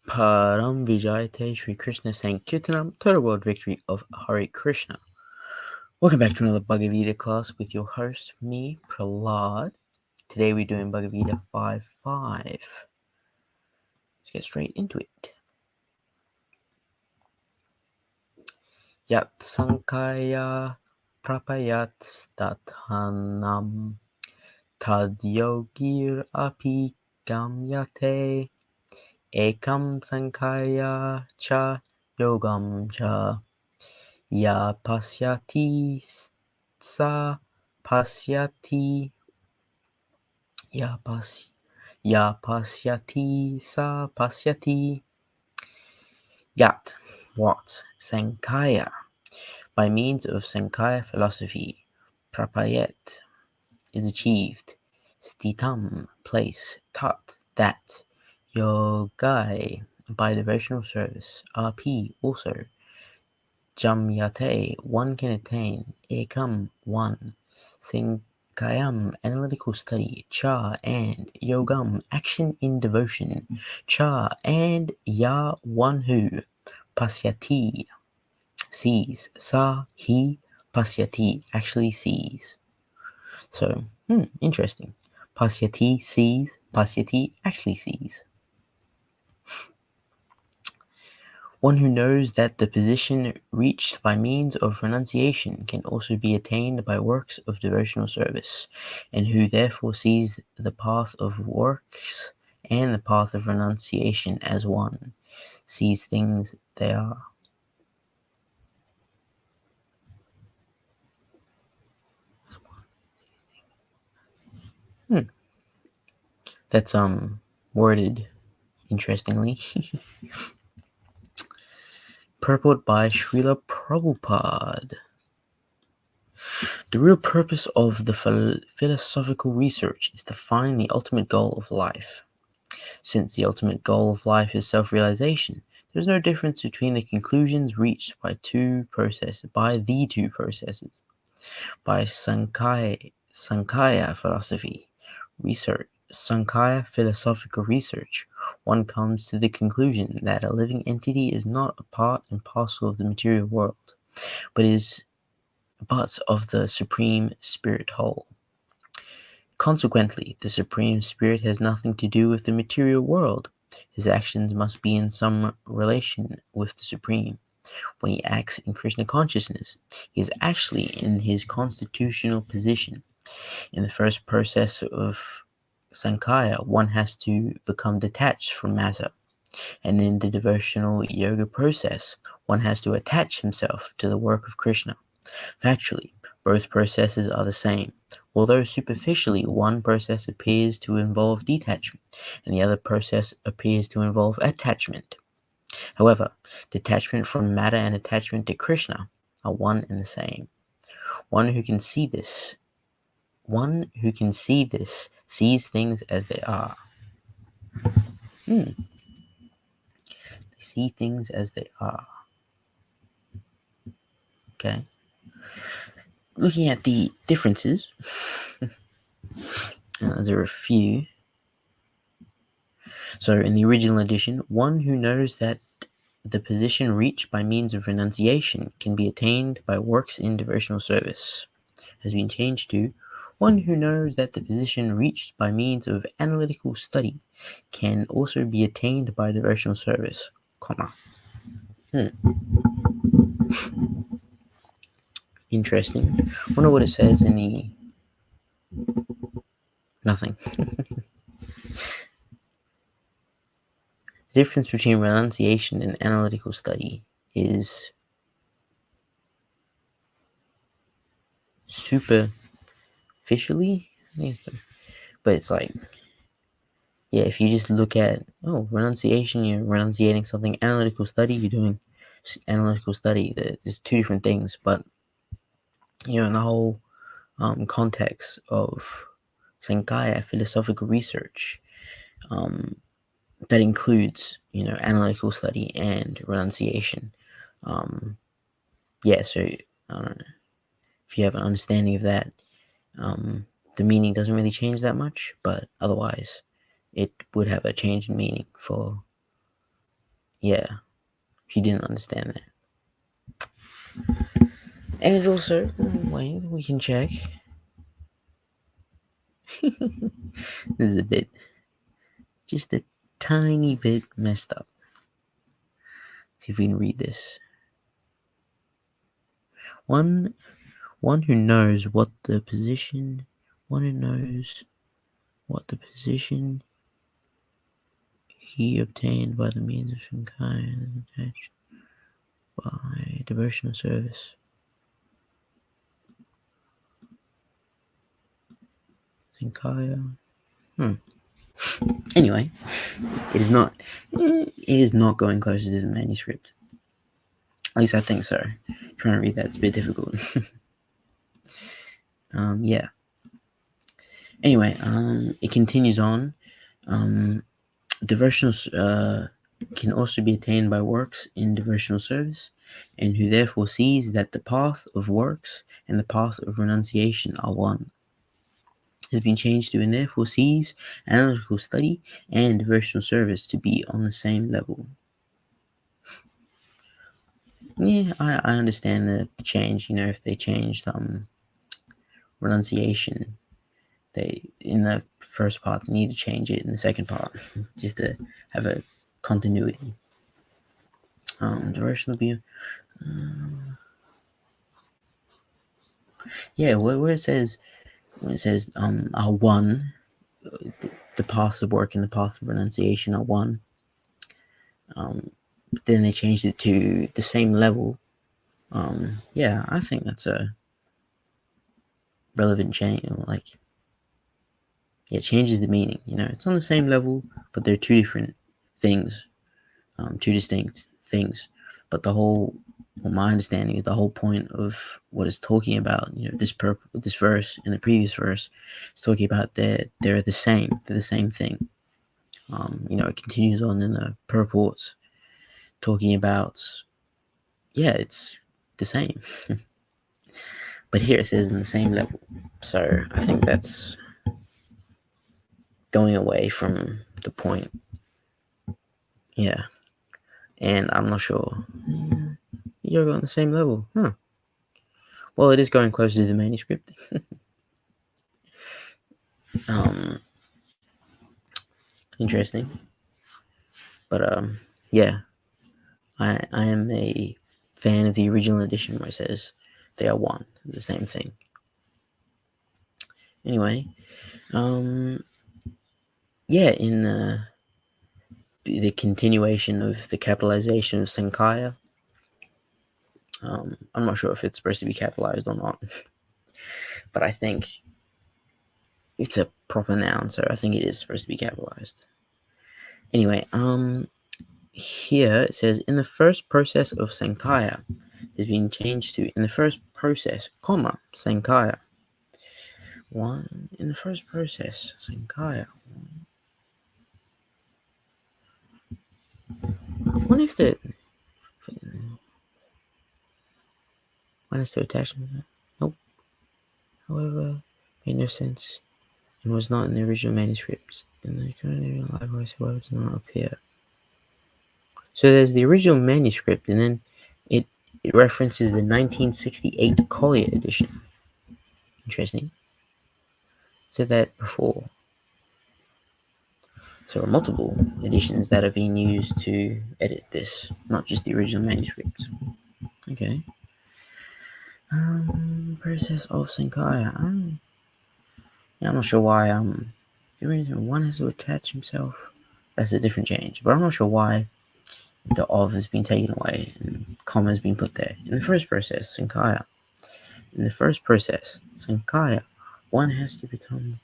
Param Vijayate Sri Kṛṣṇa Sankirtanam, total world victory of Hare Kṛṣṇa. Welcome back to another Bhagavad-gita class with your host, me, Prahlad. Today we're doing Bhagavad-gita 5.5. Let's get straight into it. Yat sāṅkhyaiḥ prāpyate sthānaṁ tad yogair api gamyate ekam sāṅkhyaiḥ cha yogam cha ya paśyati paśyati paśyati. Yat, what? Sāṅkhyaiḥ, by means of sāṅkhya philosophy, prāpyate, is achieved, sthānaṁ, place, tat, that, yogair, by devotional service, api, also, gamyate, one can attain, ekam, one, sāṅkhyam, analytical study, cha, and yogam, action in devotion, cha, and ya, one who, paśyati, sees, sa, he, paśyati, actually sees. So, interesting. Paśyati sees, paśyati actually sees. One who knows that the position reached by means of renunciation can also be attained by works of devotional service, and who therefore sees the path of works and the path of renunciation as one, sees things they are. That's worded interestingly. Purport by Srila Prabhupada. The real purpose of the philosophical research is to find the ultimate goal of life. Since the ultimate goal of life is self-realization, there is no difference between the conclusions reached by the two processes. By Sāṅkhya philosophy research, Sāṅkhya philosophical research, one comes to the conclusion that a living entity is not a part and parcel of the material world, but of the Supreme Spirit whole. Consequently, the Supreme Spirit has nothing to do with the material world. His actions must be in some relation with the Supreme. When he acts in Kṛṣṇa consciousness, he is actually in his constitutional position. In the first process of Sāṅkhya, one has to become detached from matter. And in the devotional yoga process, one has to attach himself to the work of Kṛṣṇa. Factually, both processes are the same, although superficially one process appears to involve detachment, and the other process appears to involve attachment. However, detachment from matter and attachment to Kṛṣṇa are one and the same. One who can see this sees things as they are. They see things as they are. Okay. Looking at the differences, there are a few. So in the original edition, one who knows that the position reached by means of renunciation can be attained by works in devotional service has been changed to one who knows that the position reached by means of analytical study can also be attained by devotional service, Interesting. Wonder what it says in the... Nothing. The difference between renunciation and analytical study is superficially, but it's like, yeah, if you just look at, renunciation, you're renunciating something. Analytical study, you're doing analytical study. There's two different things, but, in the whole context of Sāṅkhya philosophical research, that includes, analytical study and renunciation. So, I don't know. If you have an understanding of that, the meaning doesn't really change that much, but otherwise, it would have a change in meaning for Yeah, if you didn't understand that. And it also, wait, we can check. This is a bit, just a tiny bit messed up. See if we can read this. One who knows what the position he obtained by the means of sāṅkhyaiḥ and detached by devotional service. Sāṅkhyam. Anyway, it is not going closer to the manuscript. At least I think so. Trying to read that's a bit difficult. Yeah. Anyway, it continues on. Devotional can also be attained by works in devotional service, and who therefore sees that the path of works and the path of renunciation are one, has been changed to and therefore sees analytical study and devotional service to be on the same level. Yeah, I understand the change. If they changed renunciation, they in the first part they need to change it in the second part just to have a continuity. Devotional view. Yeah, where it says are one, the paths of work and the path of renunciation are one. Then they changed it to the same level. Yeah, I think that's a relevant change. It changes the meaning. It's on the same level, but they're two different things, two distinct things. But my understanding, the whole point of what it's talking about, this verse and the previous verse, is talking about that they're the same. They're the same thing. It continues on in the purports, talking about, it's the same. But here it says in the same level. So I think that's going away from the point. Yeah. And I'm not sure. You're on the same level. Huh. Well, it is going closer to the manuscript. Interesting. But yeah. I am a fan of the original edition where it says they are one, the same thing. Anyway, yeah, in the continuation of the capitalization of sāṅkhyaiḥ, I'm not sure if it's supposed to be capitalized or not, but I think it's a proper noun, so I think it is supposed to be capitalized. Anyway, here it says in the first process of sāṅkhyaiḥ is being changed to in the first process, sāṅkhyaiḥ. One in the first process, sāṅkhyaiḥ. What if when it's so attached? Nope. However, made no sense and was not in the original manuscripts. In the current likewise, however, does not appear. So there's the original manuscript, and then it references the 1968 Collier edition. Interesting. Said that before. So there are multiple editions that are being used to edit this, not just the original manuscript. Okay. Process of sāṅkhyaiḥ. I'm not sure why the reason one has to attach himself. That's a different change, but I'm not sure why the of has been taken away and comma has been put there. In the first process, sāṅkhyaiḥ. In the first process, sāṅkhyaiḥ, one has to become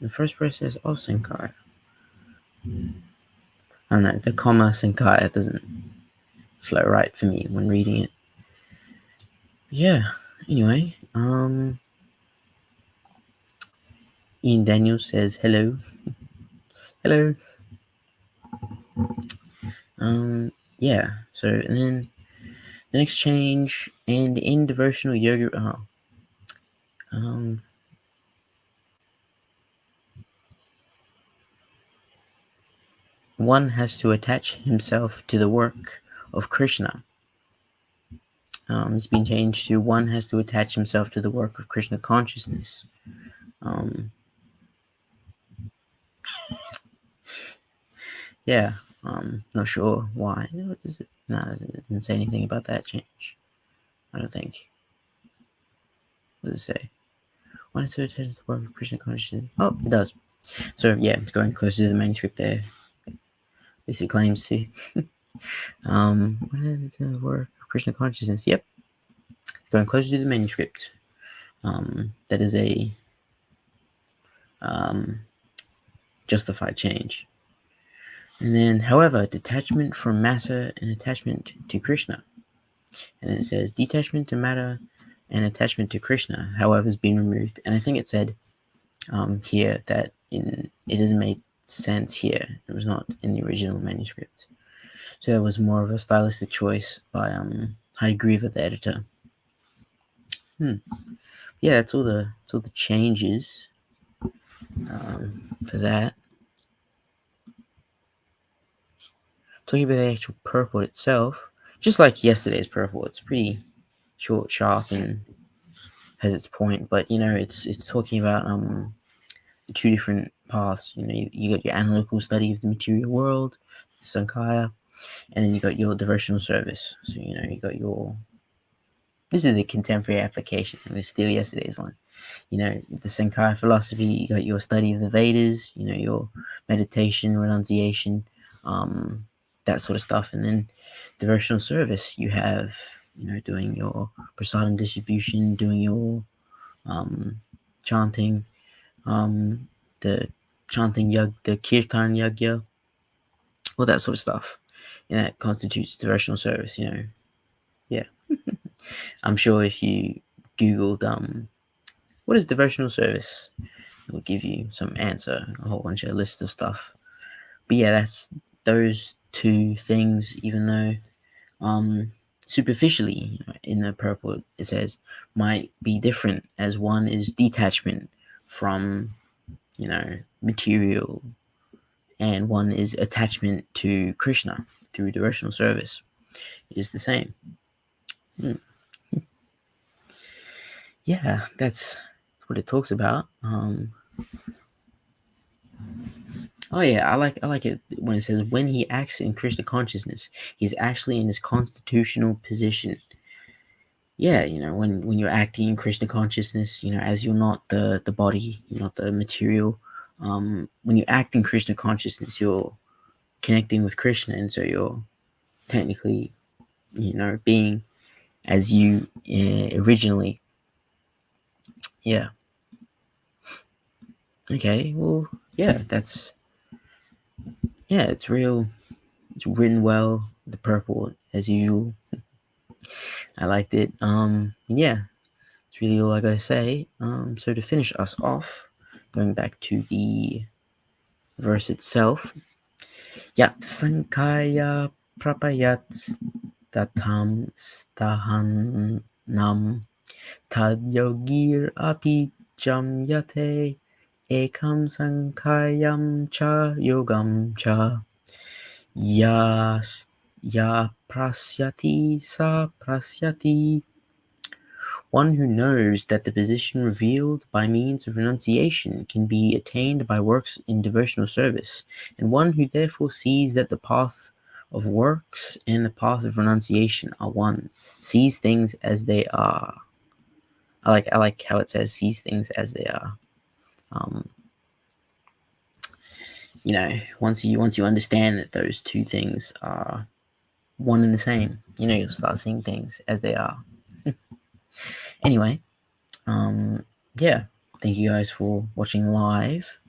the first process of sāṅkhyaiḥ. I don't know, the comma sāṅkhyaiḥ doesn't flow right for me when reading it. Yeah, anyway, Ian Daniels says hello. Hello. Yeah, so, and then the next change, and in devotional yoga, one has to attach himself to the work of Kṛṣṇa. It's been changed to one has to attach himself to the work of Kṛṣṇa consciousness. Yeah, not sure why. What does it? No, it didn't say anything about that change. I don't think. What does it say? One has to attach to the work of Kṛṣṇa consciousness. Oh, it does. So yeah, it's going closer to the manuscript there. At least it claims to. One has to the work of Kṛṣṇa consciousness. Yep, going closer to the manuscript. That is a justified change. And then, however, detachment from matter and attachment to Kṛṣṇa. And then it says detachment to matter and attachment to Kṛṣṇa, however, has been removed. And I think it said here that it doesn't make sense here. It was not in the original manuscript. So that was more of a stylistic choice by Hayagriva, the editor. Yeah, that's all the changes for that. Talking about the actual purport itself, just like yesterday's purport, it's pretty short, sharp, and has its point. But it's talking about two different paths. You got your analytical study of the material world, sāṅkhyaiḥ, and then you got your devotional service. So you got your. This is the contemporary application. It's still yesterday's one. The sāṅkhyaiḥ philosophy. You got your study of the Vedas. Your meditation, renunciation, that sort of stuff, and then devotional service. You have doing your prasadam distribution, doing your chanting, the chanting the kirtan yagya, all that sort of stuff. That constitutes devotional service. Yeah. I'm sure if you googled what is devotional service, it will give you some answer, a whole bunch of list of stuff. But yeah, that's those two things. Even though superficially in the purport it says might be different, as one is detachment from material, and one is attachment to Kṛṣṇa through devotional service. It is the same. Yeah, that's what it talks about. Oh yeah, I like it when it says when he acts in Kṛṣṇa consciousness, he's actually in his constitutional position. Yeah, when you're acting in Kṛṣṇa consciousness, as you're not the body, you're not the material. When you act in Kṛṣṇa consciousness, you're connecting with Kṛṣṇa, and so you're technically, being as you originally. Yeah. Okay. Well, yeah, it's real. It's written well. The purport, as usual. I liked it. Yeah, it's really all I gotta say. So to finish us off, going back to the verse itself. Yat sāṅkhyaiḥ prāpyate tatam sthānam tad yogair api gamyate ekam sāṅkhyam cha yogam cha ya paśyati sa paśyati. One who knows that the position revealed by means of renunciation can be attained by works in devotional service, and one who therefore sees that the path of works and the path of renunciation are one, sees things as they are. I like how it says sees things as they are. Once you understand that those two things are one and the same, you'll start seeing things as they are. Anyway, yeah, thank you guys for watching live.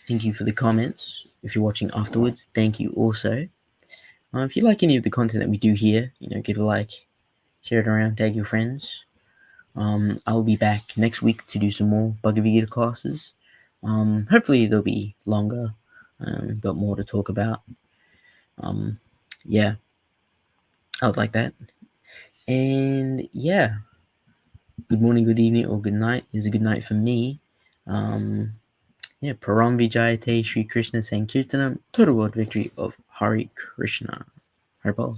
Thank you for the comments. If you're watching afterwards, thank you also. If you like any of the content that we do here, give a like, share it around, tag your friends. I'll be back next week to do some more Bhagavad-gita classes. Hopefully they'll be longer, got more to talk about. Yeah, I would like that. And yeah, good morning, good evening, or good night is a good night for me. Yeah, Param Vijayate Sri Krishna Sankirtanam, total world victory of Hari Krishna. Hari Bol.